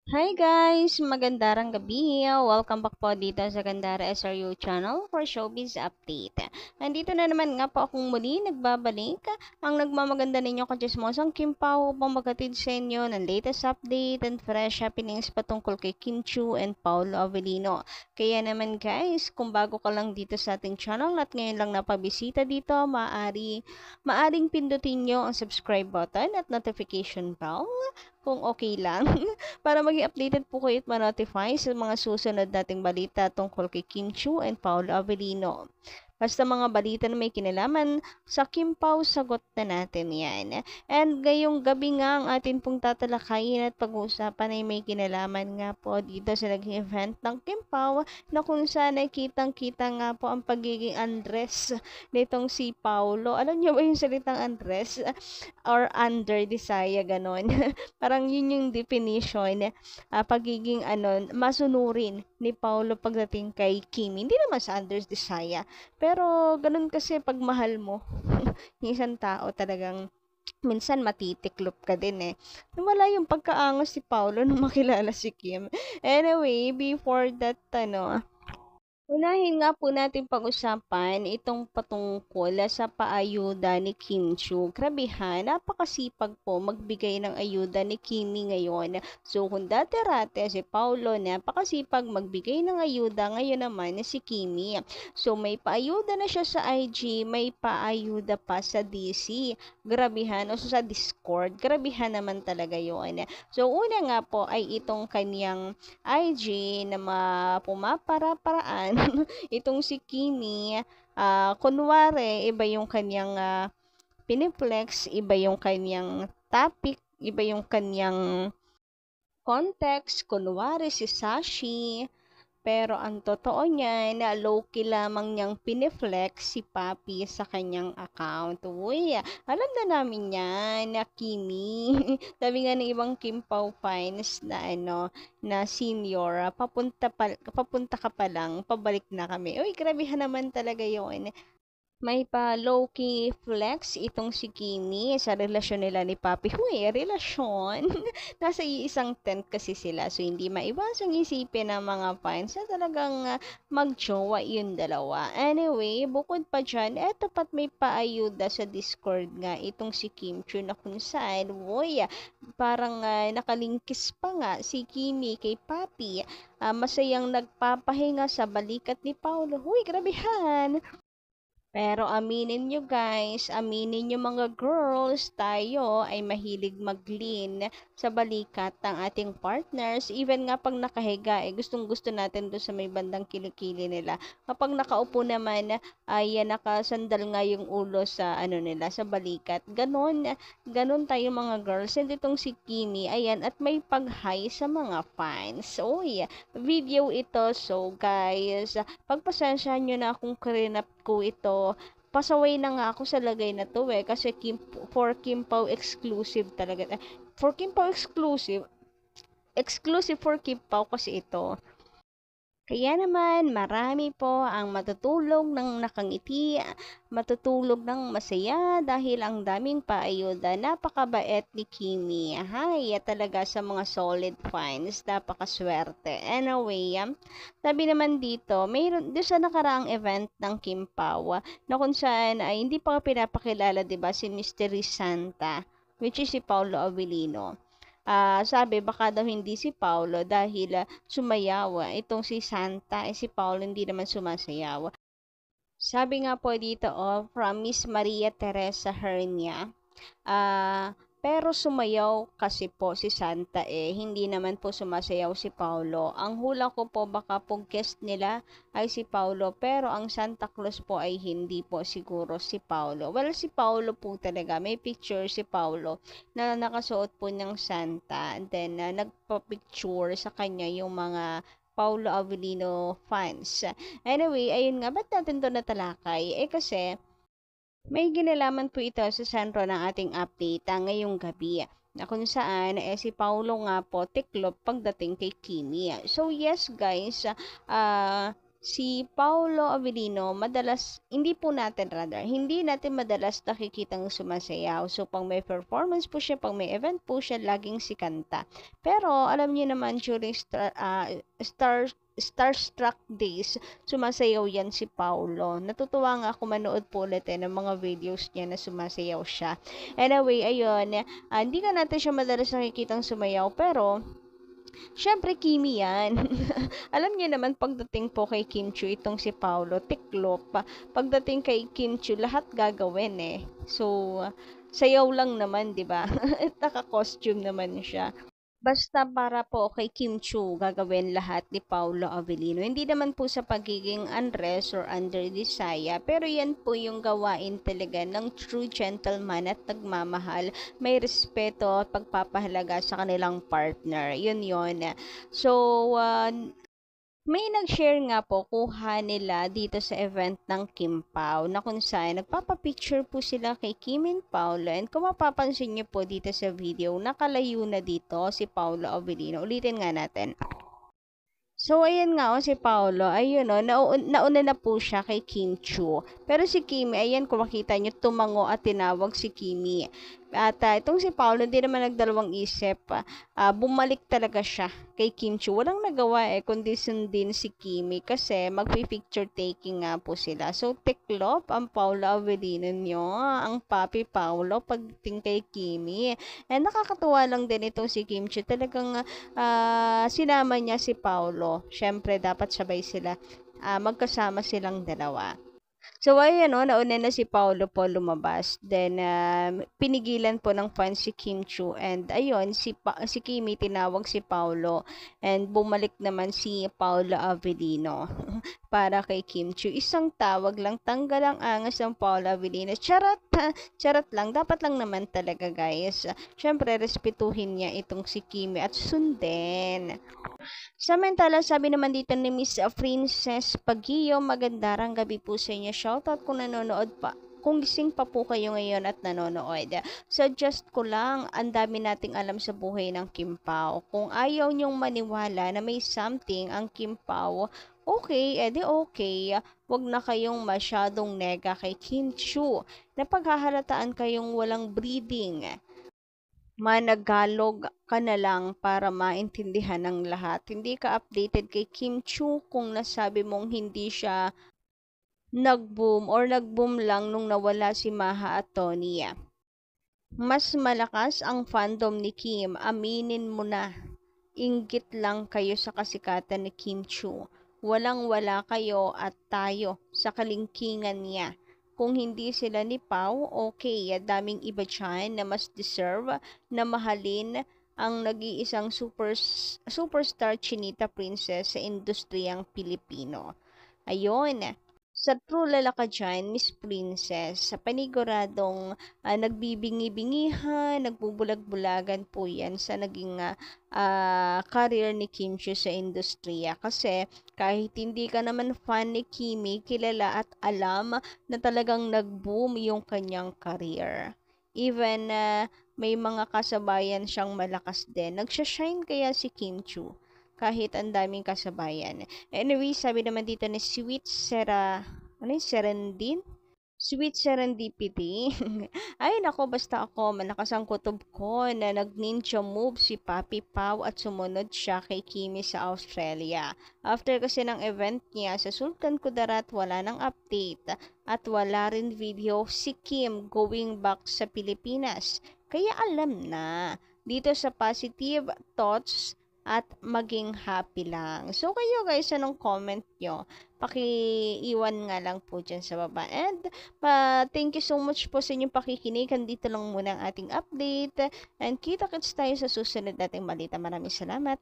Hi guys! Magandang gabi! Welcome back po dito sa Gandara SRU channel for Showbiz Update. Nandito na naman nga po akong muli nagbabalik ang nagmamaganda ninyo kachismosang Kim Pao upang magatid sa inyo ng latest update and fresh happenings patungkol kay Kim Chiu and Paolo Avellino. Kaya naman guys, kung bago ka lang dito sa ating channel at ngayon lang napabisita dito, maaring pindutin nyo ang subscribe button at notification bell kung okay lang para maging updated po kayo at ma-notify sa mga susunod nating balita tungkol kay Kim Chiu and Paolo Avellino. Basta mga balita na may kinalaman sa Kim Pao, sagot na natin yan. And ngayong gabi nga ang atin pong tatalakayin at pag-uusapan ay may kinalaman nga po dito sa naging event ng Kim Pao na kung saan ay kitang-kita nga po ang pagiging Andres nitong si Paulo. Alam niyo ba yung salitang Andres? Or under Desaya, ganon. Parang yun yung definition, pagiging masunurin ni Paulo pagdating kay Kim. Hindi naman sa under Desaya. Pero, ganun kasi pag mahal mo, yung isang tao talagang minsan matitiklop ka din eh. Wala yung pagkaangas si Paulo nung makilala si Kim. Anyway, before that, unahin nga po natin pag-usapan itong patungkol sa paayuda ni Kim Chiu. Grabehan, napakasipag po magbigay ng ayuda ni Kimi ngayon. So kung dati-rate si Paulo napakasipag magbigay ng ayuda, ngayon naman si Kimi. So may paayuda na siya sa IG, may paayuda pa sa DC. Grabehan, o sa Discord. Grabehan naman talaga yon. So una nga po ay itong kanyang IG na pumapara-paraan itong si Kimi, kunwari, iba yung kanyang piniflex, iba yung kanyang topic, iba yung kanyang context, kunwari si Sashi, pero ang totoo niya na low-key lamang niyang piniflex si Papi sa kanyang account. Uy, alam na namin yan na Kimi. Sabi nga ng ibang Kim Pao fans na na senior, papunta ka pa lang, pabalik na kami. Uy, grabehan naman talaga yun. May pa low-key flex itong si Kimi sa relasyon nila ni Papi. Huy, relasyon? Nasa iisang tent kasi sila. So, hindi maiwasang isipin ng mga fans na talagang mag-jowa yung dalawa. Anyway, bukod pa dyan, eto pat may paayuda sa Discord nga itong si Kim Chiu na kung saan, woy, parang nakalingkis pa nga si Kimi kay Papi. Masayang nagpapahinga sa balikat ni Paolo. Huy, grabehan! Pero aminin nyo guys, aminin nyo mga girls, tayo ay mahilig mag-lean sa balikat ng ating partners. Even nga pag nakahiga, gustong gusto natin doon sa may bandang kilikili nila. Kapag nakaupo naman, ay nakasandal nga yung ulo sa nila, sa balikat. Ganon tayo mga girls. And itong si Kimi, ayan, at may pag-hi sa mga fans. Uy, video ito. So guys, pagpasensyahan nyo na kung krinap ko ito. Pasaway na nga ako sa lagay na to kasi for Kim Pao exclusive talaga. For Kim Pao exclusive for Kim Pao kasi ito. Kaya naman, marami po ang matutulog ng nakangiti, matutulog ng masaya dahil ang daming paayuda. Napakabait ni Kimi. Hay, talaga sa mga solid fans, napakaswerte. Anyway, sabi naman dito, mayroon doon sa nakaraang event ng Kim Pao, na kung saan ay hindi pa pinapakilala, 'di ba, si Mystery Santa, which is si Paolo Avellino. Sabi baka daw hindi si Paulo dahil sumayaw. Itong si Santa, si Paulo hindi naman sumasayaw. Sabi nga po dito, from Miss Maria Teresa Hernia. Pero sumayaw kasi po si Santa hindi naman po sumasayaw si Paulo. Ang hula ko po baka po guest nila ay si Paulo, pero ang Santa Claus po ay hindi po siguro si Paulo. Well, si Paulo po talaga. May picture si Paulo na nakasuot po ng Santa. And then, nagpa-picture sa kanya yung mga Paulo Avellino fans. Anyway, ayun nga, ba't natin to natalakay? Kasi, may ginalaman po ito sa sentro ng ating update ngayong gabi na kung saan si Paulo nga po tiklop pagdating kay Kimi. So yes guys, si Paolo Avellino, hindi natin madalas nakikitang sumasayaw. So, pag may performance po siya, pag may event po siya, laging si kanta. Pero, alam niyo naman, during Starstruck Days, sumasayaw yan si Paolo. Natutuwa nga ako manood po ulit ng mga videos niya na sumasayaw siya. Anyway, ayun, hindi ka natin siya madalas nakikitang sumayaw, pero syempre, Kimi yan. Alam niyo naman, pagdating po kay Kim Chiu, itong si Paolo, tiklop. Pagdating kay Kim Chiu, lahat gagawin eh. So, sayaw lang naman, di ba? Naka-costume naman siya. Basta para po kay Kim Chiu gagawin lahat ni Paolo Avellino. Hindi naman po sa pagiging unrest or under desire, pero yan po yung gawain talaga ng true gentleman at nagmamahal. May respeto at pagpapahalaga sa kanilang partner. Yun yun. So, may nag-share nga po kuha nila dito sa event ng Kim Pao na kung saan nagpapapicture po sila kay Kim and Paolo, and kung mapapansin niyo po dito sa video, nakalayo na dito si Paolo Avellino. Ulitin nga natin. So, ayan nga si Paolo, ayun nauna na po siya kay Kim Chiu. Pero si Kimi, ayan kung makita nyo, tumango at tinawag si Kimi. At itong si Paolo, hindi naman nagdalawang isip, bumalik talaga siya kay Kim Chiu. Walang nagawa kundi sundin si Kimi kasi magpi-picture taking nga po sila. So, tiklop ang Paolo Avellino nyo, ang papi Paolo pagdating kay Kimi. And nakakatuwa lang din itong si Kim Chiu. Talagang sinama niya si Paolo. Syempre, dapat sabay sila. Magkasama silang dalawa. So, ayun, nauna na si Paolo po lumabas. Then, pinigilan po ng fans si Kim Chiu. And, ayun, si Kimi tinawag si Paolo. And, bumalik naman si Paolo Avellino para kay Kim Chiu. Isang tawag lang, tanggal ang angas ng Paolo Avellino. Charot, charot lang. Dapat lang naman talaga, guys. Syempre, respetuhin niya itong si Kimi at sundin. Samantala, sabi naman dito ni Miss Princess Pagio, magandang gabi po sa inyo. Shoutout kung nanonood pa. Kung gising pa po kayo ngayon at nanonood. Suggest ko lang, ang dami nating alam sa buhay ng Kim Pao. Kung ayaw nyong maniwala na may something ang Kim Pao, okay, edi okay. Huwag na kayong masyadong nega kay Kim Chiu. Napaghahalataan kayong walang breeding. Managalog ka na lang para maintindihan ng lahat. Hindi ka updated kay Kim Chiu kung nasabi mong hindi siya nag-boom or nag-boom lang nung nawala si Maha at Tony. Mas malakas ang fandom ni Kim, aminin mo na. Inggit lang kayo sa kasikatan ni Kim Chiu. Walang-wala kayo at tayo sa kalingkingan niya. Kung hindi sila ni Pao, okay, daming iba dyan na mas deserve na mahalin ang nag-iisang superstar Chinita Princess sa industriyang Pilipino. Ayun, sa true lalaka dyan, Miss Princess, sa paniguradong nagbibingi-bingihan, nagbubulag-bulagan po yan sa naging career ni Kim Chiu sa industriya. Kasi kahit hindi ka naman fan ni Kimi, kilala at alam na talagang nag-boom yung kanyang career. Even may mga kasabayan siyang malakas din. Nagsashine kaya si Kim Chiu kahit ang daming kasabayan. Anyway, sabi naman dito ni Sweet Serendipity. Ay, nako, basta ako, malakas ang kutob ko na nag-ninja move si Papi Pao at sumunod siya kay Kimi sa Australia. After kasi ng event niya sa Sultan Kudarat, wala nang update at wala rin video si Kim going back sa Pilipinas. Kaya alam na, dito sa Positive Thoughts at maging happy lang. So, kayo guys, anong comment nyo? Paki-iwan nga lang po dyan sa baba. And, thank you so much po sa inyong pakikinig. Dito lang muna ang ating update. And kita-kits tayo sa susunod nating balita. Maraming salamat.